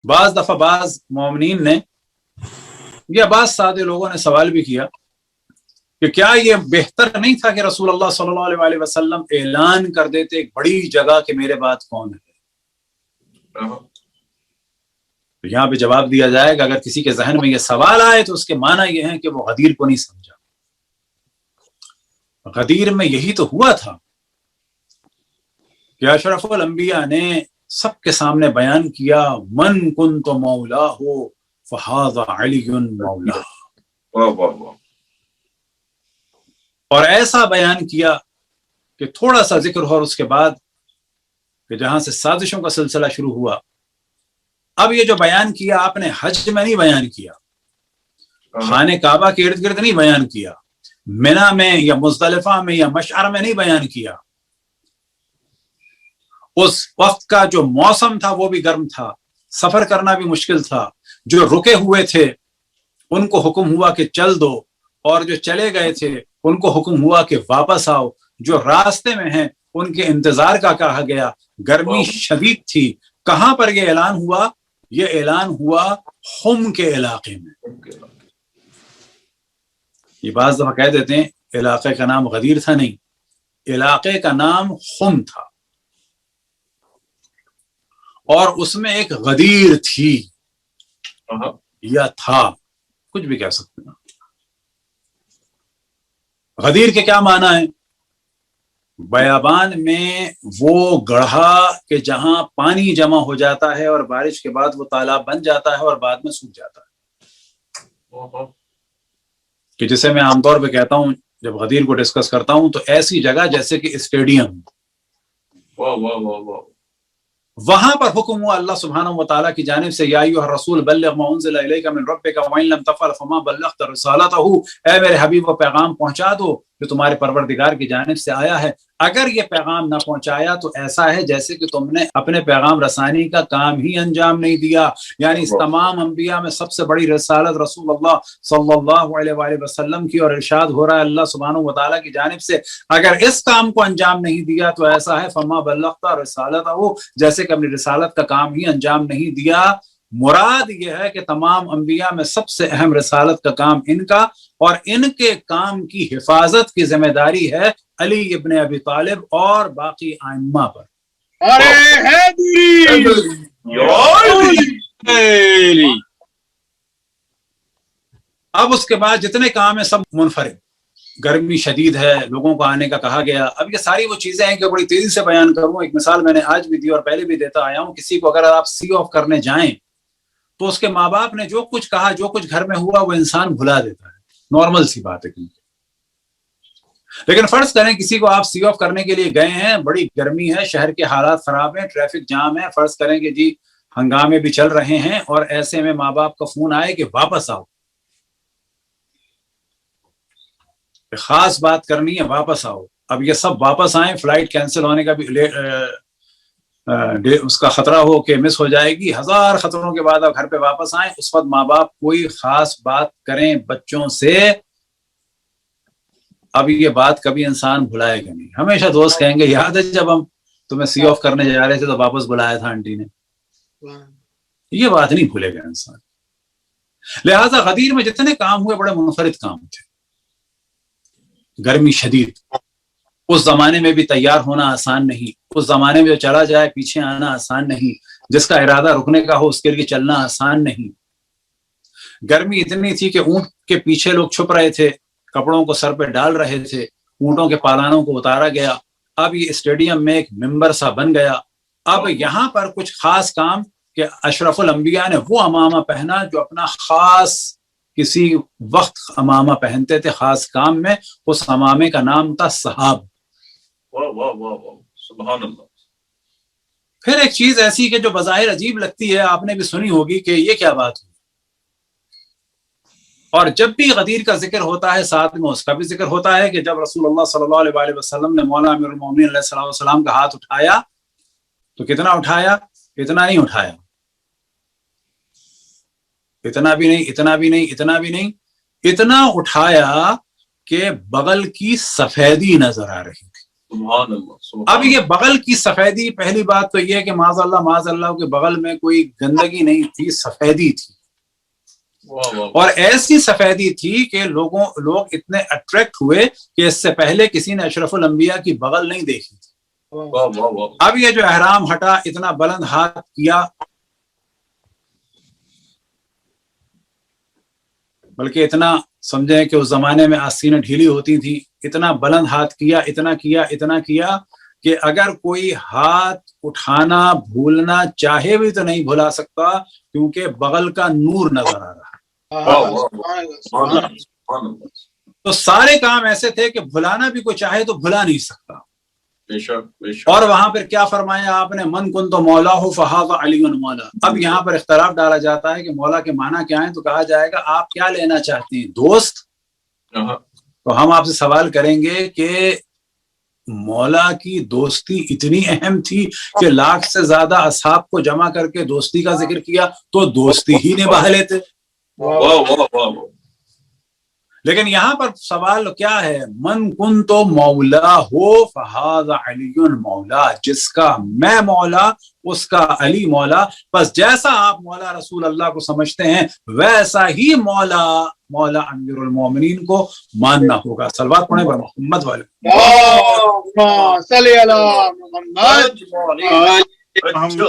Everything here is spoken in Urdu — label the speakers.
Speaker 1: بعض دفعہ بعض مومنین نے یا بعض سادے لوگوں نے سوال بھی کیا کہ کیا یہ بہتر نہیں تھا کہ رسول اللہ صلی اللہ علیہ وسلم اعلان کر دیتے ایک بڑی جگہ کہ میرے بعد کون ہے؟ تو یہاں پہ جواب دیا جائے کہ اگر کسی کے ذہن میں یہ سوال آئے تو اس کے معنی یہ ہے کہ وہ غدیر کو نہیں سمجھا. غدیر میں یہی تو ہوا تھا کہ اشرف الانبیاء نے سب کے سامنے بیان کیا من کنت مولا ہو فہذا علی مولا، اور ایسا بیان کیا کہ تھوڑا سا ذکر ہو اور اس کے بعد کہ جہاں سے سازشوں کا سلسلہ شروع ہوا. اب یہ جو بیان کیا آپ نے حج میں نہیں بیان کیا، خانہ کعبہ کے ارد گرد نہیں بیان کیا، منا میں یا مزدلفہ میں یا مشعر میں نہیں بیان کیا. اس وقت کا جو موسم تھا وہ بھی گرم تھا، سفر کرنا بھی مشکل تھا. جو رکے ہوئے تھے ان کو حکم ہوا کہ چل دو، اور جو چلے گئے تھے ان کو حکم ہوا کہ واپس آؤ. جو راستے میں ہیں ان کے انتظار کا کہا گیا. گرمی شدید تھی. کہاں پر یہ اعلان ہوا؟ یہ اعلان ہوا خم کے علاقے میں. یہ بعض دفعہ کہہ دیتے ہیں علاقے کا نام غدیر تھا، نہیں، علاقے کا نام خم تھا، اور اس میں ایک غدیر تھی یا تھا، کچھ بھی کہہ سکتے ہیں. غدیر کے کیا معنی ہے؟ بیابان میں وہ گڑھا کہ جہاں پانی جمع ہو جاتا ہے اور بارش کے بعد وہ تالاب بن جاتا ہے اور بعد میں سوکھ جاتا ہے، کہ جسے میں عام طور پہ کہتا ہوں جب غدیر کو ڈسکس کرتا ہوں تو ایسی جگہ جیسے کہ اسٹیڈیم. وہاں پر حکم ہوا اللہ سبحانہ و تعالیٰ کی جانب سے یا ایھا الرسول بلغ ما انزل الیک من ربک وان لم تفعل فما بلغت رسالتہ، اے میرے حبیب وہ پیغام پہنچا دو جو تمہارے پروردگار کی جانب سے آیا ہے. اگر یہ پیغام نہ پہنچایا تو ایسا ہے جیسے کہ تم نے اپنے پیغام رسانی کا کام ہی انجام نہیں دیا. یعنی اس تمام انبیاء میں سب سے بڑی رسالت رسول اللہ صلی اللہ علیہ وآلہ وسلم کی، اور ارشاد ہو رہا ہے اللہ سبحانہ و تعالیٰ کی جانب سے اگر اس کام کو انجام نہیں دیا تو ایسا ہے فما بلغت رسالتہ، جیسے کہ اپنی رسالت کا کام ہی انجام نہیں دیا. مراد یہ ہے کہ تمام انبیاء میں سب سے اہم رسالت کا کام ان کا، اور ان کے کام کی حفاظت کی ذمہ داری ہے علی ابن ابی طالب اور باقی ائمہ پر. اب اس کے بعد جتنے کام ہیں سب منفرد. گرمی شدید ہے، لوگوں کو آنے کا کہا گیا. اب یہ ساری وہ چیزیں ہیں کہ بڑی تیزی سے بیان کروں. ایک مثال میں نے آج بھی دی اور پہلے بھی دیتا آیا ہوں. کسی کو اگر آپ سی آف کرنے جائیں تو اس کے ماں باپ نے جو کچھ کہا، جو کچھ گھر میں ہوا، وہ انسان بھلا دیتا ہے. نارمل سی بات ہے. لیکن فرض کریں کسی کو آپ سی آف کرنے کے لیے گئے ہیں، بڑی گرمی ہے، شہر کے حالات خراب ہیں، ٹریفک جام ہے، فرض کریں کہ جی ہنگامے بھی چل رہے ہیں، اور ایسے میں ماں باپ کا فون آئے کہ واپس آؤ، خاص بات کرنی ہے، واپس آؤ. اب یہ سب واپس آئیں، فلائٹ کینسل ہونے کا بھی اس کا خطرہ ہو کہ مس ہو جائے گی، ہزار خطروں کے بعد اب گھر پہ واپس آئیں. اس وقت ماں باپ کوئی خاص بات کریں بچوں سے، اب یہ بات کبھی انسان بھلائے گا نہیں. ہمیشہ دوست کہیں گے یاد ہے جب ہم تمہیں سی آف کرنے جا رہے تھے تو واپس بلایا تھا آنٹی نے. یہ بات نہیں بھولے گا انسان. لہذا غدیر میں جتنے کام ہوئے بڑے منفرد کام تھے. گرمی شدید، اس زمانے میں بھی تیار ہونا آسان نہیں. اس زمانے میں جو چلا جائے پیچھے آنا آسان نہیں. جس کا ارادہ رکنے کا ہو اس کے لیے چلنا آسان نہیں. گرمی اتنی تھی کہ اونٹ کے پیچھے لوگ چھپ رہے تھے، کپڑوں کو سر پہ ڈال رہے تھے، اونٹوں کے پالانوں کو اتارا گیا. اب یہ اسٹیڈیم میں ایک ممبر سا بن گیا. اب یہاں پر کچھ خاص کام کہ اشرف الانبیاء نے وہ امامہ پہنا جو اپنا خاص کسی وقت امامہ پہنتے تھے خاص کام میں. اس امامے کا نام تھا صحاب.
Speaker 2: سبحان اللہ.
Speaker 1: پھر ایک چیز ایسی کہ جو بظاہر عجیب لگتی ہے، آپ نے بھی سنی ہوگی کہ یہ کیا بات ہوئی. اور جب بھی غدیر کا ذکر ہوتا ہے ساتھ میں اس کا بھی ذکر ہوتا ہے کہ جب رسول اللہ صلی اللہ علیہ وسلم نے مولا امیر المومنین علیہ السلام کا ہاتھ اٹھایا تو کتنا اٹھایا؟ اتنا نہیں اٹھایا، اتنا بھی نہیں، اتنا بھی نہیں، اتنا بھی نہیں، اتنا اٹھایا کہ بغل کی سفیدی نظر آ رہی تھی.
Speaker 2: سبحان اللہ
Speaker 1: اب یہ بغل کی سفیدی، پہلی بات تو یہ ہے کہ معاذ اللہ کے بغل میں کوئی گندگی نہیں تھی، سفیدی تھی، اور ایسی سفیدی تھی کہ لوگ اتنے اٹریکٹ ہوئے کہ اس سے پہلے کسی نے اشرف الانبیاء کی بغل نہیں دیکھی تھی۔ اب یہ جو احرام ہٹا، اتنا بلند ہاتھ کیا، بلکہ اتنا سمجھیں کہ اس زمانے میں آستینیں ڈھیلی ہوتی تھی، اتنا بلند ہاتھ کیا، اتنا کیا کہ اگر کوئی ہاتھ اٹھانا بھولنا چاہے بھی تو نہیں بھلا سکتا، کیونکہ بغل کا نور نظر آ رہا۔ تو سارے کام ایسے تھے کہ بھلانا بھی کوئی چاہے تو بھلا نہیں سکتا۔ اور وہاں پر کیا فرمایا آپ نے؟ من کن تو مولا ہو فہذا علی مولا۔ اب یہاں پر اختلاف ڈالا جاتا ہے کہ مولا کے معنی کیا ہیں، تو کہا جائے گا آپ کیا لینا چاہتے ہیں، دوست؟ تو ہم آپ سے سوال کریں گے کہ مولا کی دوستی اتنی اہم تھی کہ لاکھ سے زیادہ اصحاب کو جمع کر کے دوستی کا ذکر کیا تو دوستی ہی نبھا لیتے۔ لیکن یہاں پر سوال کیا ہے؟ من کن تو مولا ہو فہذا علی مولا، جس کا میں مولا اس کا علی مولا۔ بس جیسا آپ مولا رسول اللہ کو سمجھتے ہیں ویسا ہی مولا امیر المومنین کو ماننا ہوگا۔ صلوات پڑھیں بر محمد والے۔
Speaker 3: اللہم صلی علی محمد۔